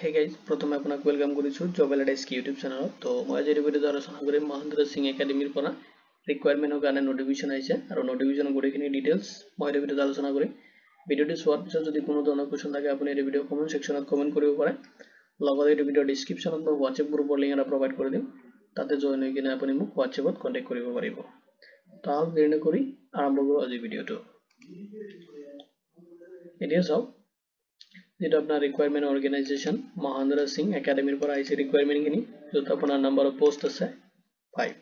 Hey guys, প্ৰথমে আপোনাক welcome কৰিছো জব এলাইড এছকি ইউটিউব চেনেলত। তো মই আজি ভিডিঅ'ত আলোচনা কৰিম মহেন্দ্ৰ সিং একাডেমীৰ পৰা ৰিকুৱাৰমেন্টৰ কাৰণে নোটিফিকেশন আহিছে আৰু নোটিফিকেশনৰ গোটেইখিনি ডিটেইলছ মই এই ভিডিঅ'ত আলোচনা কৰিম। ভিডিঅ'টো চোৱাৰ পিছত যদি কোনো ধৰণৰ কোৱেশ্চন থাকে আপুনি এই ভিডিঅ' কমেন্ট সেকশনত কমেন্ট কৰিব পাৰে। লগতে এই ভিডিঅ'ৰ ডেসক্ৰিপচনত মই WhatsApp গ্ৰুপৰ লিংক এটা প্ৰভাইড কৰি দিম, তাতে জয়েন হৈ কিনে আপুনি মোক WhatsAppত কন্টাক্ট কৰিব পাৰিব। তো আহক দেৰি নকৰি আৰম্ভ কৰো আজি ভিডিঅ'টো। এতিয়া চাওক যেটা আপনার রিকোয়ারমেন্ট অর্গানাইজেশন মহেন্দ্র সিং একাডেমির পর আইসি রিকোয়ারমেন্ট খিনি যেটা আপনার নাম্বার অফ পোস্ট আছে 5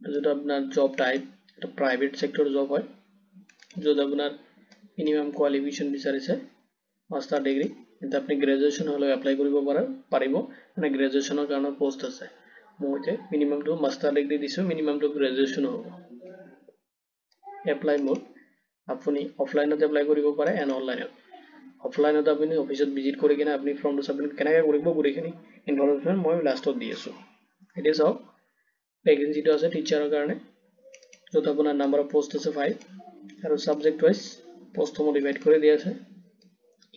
যেটা আপনার জব টাইপ এটা প্রাইভেট সেক্টর জব হয় যেটা আপনার মিনিমাম কোয়ালিফিকেশন বিচাৰিছে মাস্টাৰ ডিগ্ৰি এটা আপনি গ্ৰাজুয়েশন হলে এপ্লাই কৰিব পাৰিব মানে গ্ৰাজুয়েশনৰ কাৰণে পোস্ট আছে মই মিনিমাম টু মাস্টার ডিগ্রি দিছো মিনিমাম টু গ্রাজুয়েশন হ'ব এপ্লাই মোড আপুনি অফলাইনত এপ্লাই কৰিব পাৰে এন্ড অনলাইনত অফলাইনত আপুনি অফিসত ভিজিট কৰি কিনে আপুনি ফৰ্মটো সাবমিট কেনেকৈ কৰিব গুটেইখিনি ইনফৰমেশন মই লাষ্টত দি আছো। এতিয়া চাওক ভ্যাকেন্সিটো আছে টিচাৰৰ কাৰণে যত আপোনাৰ নাম্বাৰ অফ পোষ্ট আছে 5 আৰু সাবজেক্ট ওয়াইজ পোষ্টসমূহ ডিভাইড কৰি দিয়া আছে।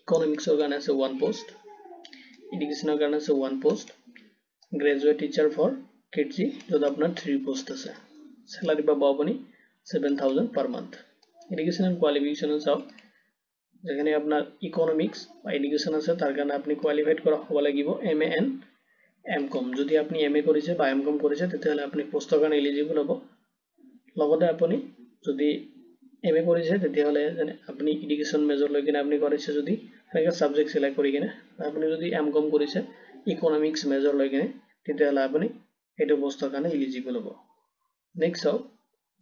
ইকোনমিক্সৰ কাৰণে আছে 1 পোষ্ট, এডুকেশনৰ কাৰণে আছে 1 post, graduate teacher for Kidzee যত আপোনাৰ 3 পোষ্ট আছে। স্যালাৰি পাব আপুনি 7000 পাৰ মান্থ। এডুকেশনাল কোয়ালিফিকেশন চাওক যেখানে আপনার ইকোনমিক্স বা এডুকেশন আছে তার কারণে আপনি কোয়ালিফাইড করা হব লাগিব এমএ এন্ড এমকম। যদি আপনি এমএ কৰিছে বা এমকম কৰিছে তেতিয়াহলে আপনি পোষ্টৰ কাৰণে এলিজিবল হ'ব। লগতে আপনি যদি এমএ কৰিছে তেতিয়াহলে আপনি এডুকেশন মেজৰ লৈ কিনে আপনি কৰিছে যদি এনেকা সাবজেক্ট সিলেক্ট কৰি কিনে আপনি যদি এমকম কৰিছে ইকোনমিক্স মেজৰ লৈ কিনে তেতিয়াহলে আপনি এটো পোষ্টৰ কাৰণে এলিজিবল হ'ব। নেক্সট চাওক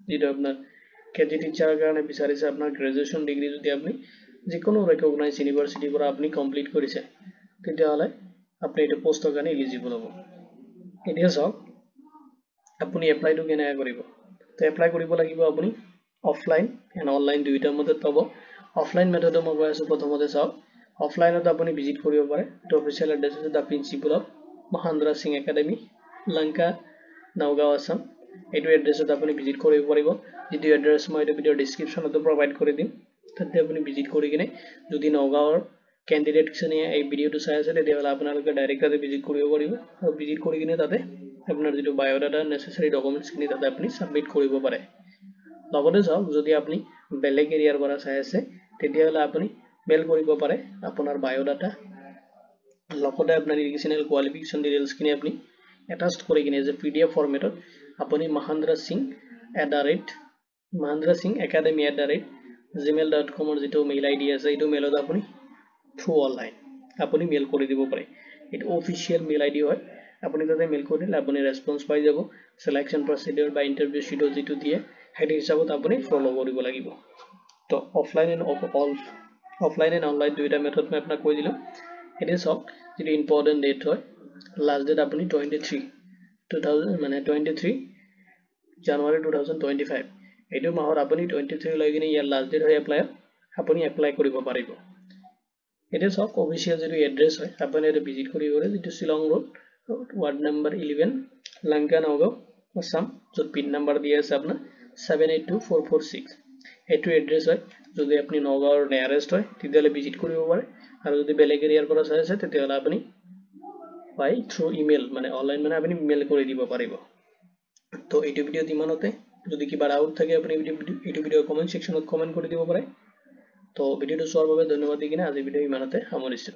যেটা আপনাৰ কেজি টিচাৰৰ কাৰণে বিচাৰিছে আপোনাৰ গ্ৰাজুয়েশন ডিগ্ৰি যদি আপনি যিকোনো ৰেকগনাইজ ইউনিভাৰ্সিটিৰ পৰা আপনি কমপ্লিট কৰিছে তেতিয়াহলে আপনি এটা পোষ্টৰ কাৰণে এলিজিবল হ'ব। এতিয়া চাওক আপনি এপ্লাইটো কেনেকৈ কৰিব। তো এপ্লাই কৰিব লাগিব আপনি অফলাইন এন্ড অনলাইন দুইটাৰ মধ্যে পাব। অফলাইন মেথডে মই কৈ আছো প্ৰথমতে চাওক অফলাইনত আপনি ভিজিট কৰিব পাৰে। তো অফিচিয়েল এড্ৰেছ আছে the principal of Mahendra Singh academy Lanka Nagaon Assam. এইটো এড্ৰেছত আপনি ভিজিট কৰিব পাৰিব। যেটো এড্ৰেছ মই এই ভিডিঅ'ৰ ডেসক্ৰিপচনতো প্ৰভাইড কৰি দিম, তাতে আপনি ভিজিট কৰি কিনে যদি নগাঁৱৰ ক্যান্ডিডেট কিনে এই ভিডিঅ'টো চাই আছে তেতিয়াহলে আপোনালোকে ডাইৰেক্ট তাতে ভিজিট কৰিব পাৰিব আৰু ভিজিট কৰি কিনে তাতে আপোনাৰ যেটো বায়োডাটা নেসেসাৰি ডকুমেন্টস খিনি তাতে আপনি সাবমিট কৰিব পাৰে। লগতে চাওক যদি আপনি বেলেগ এৰিয়াৰ পৰা চাই আছে তেতিয়াহলে আপনি মেল কৰিব পাৰে আপোনাৰ বায়োডাটা লগতে আপোনাৰ এডুকেশনাল কোয়ালিফিকেশন ডিটেইলছ খিনি আপনি অ্যাটাচ কৰি কিনে যে পিডিএফ ফৰমেটত আপনি mahendrasingh@gmail.com ৰ যেটো মেইল আইডি আছে এইটো মেইলত আপনি থ্ৰু অনলাইন আপনি মেইল কৰি দিব পাৰে। এইটো অফিশিয়াল মেইল আইডি হয়। আপনি তাতে মেইল কৰিলে আপনি ৰেসপন্স পাই যাব। সিলেকশন প্ৰসিডিউৰ বা ইন্টাৰভিউ শিডিউল যেটো দিয়ে হেতু হিচাপত আপনি ফলো কৰিব লাগিব। তো অফলাইন এন্ড অনলাইন দুইটা মেথড মই আপোনাক কৈ দিলো। এতিয়া চাওক যেটো ইম্পৰ্টেন্ট ডেট হয় লাষ্ট ডেট আপনি 23 জানুৱাৰী 2025 এইটো মাহৰ আপনি 23 লৈ কিনে ইয়াৰ লাষ্ট ডেট হয় আপনি এপ্লাই কৰিব পাৰিব। এতিয়া চাওক অফিশিয়াল যেটো এড্ৰেছ হয় আপনি এটা ভিজিট কৰিব পাৰে যেটো Shillong road word number 11 Lanka Nagaon Assam যত পিন নাম্বাৰ দিয়া আছে আপোনাৰ 782446 এইটো এড্ৰেছ হয়। যদি আপনি নগাঁৱৰ নিয়াৰেষ্ট হয় তেতিয়াহলে ভিজিট কৰিব পাৰে আৰু যদি বেলেগ এৰিয়াৰ পৰা চাই আছে তেতিয়াহলে আপনি বাই থ্ৰু ইমেইল মানে অনলাইন মানে আপনি মেইল কৰি দিব পাৰিব। তো এইটো ভিডিঅ ইমানতে। যদি কিবা ডাউট থাকে আপনি এইটো ভিডিঅ কমেন্ট সেকশনত কমেন্ট কৰি দিব পাৰে। তো ভিডিঅটো চোৱাৰ বাবে ধন্যবাদ দি কিনে আজি ভিডিঅ ইমানতে সামৰিছো।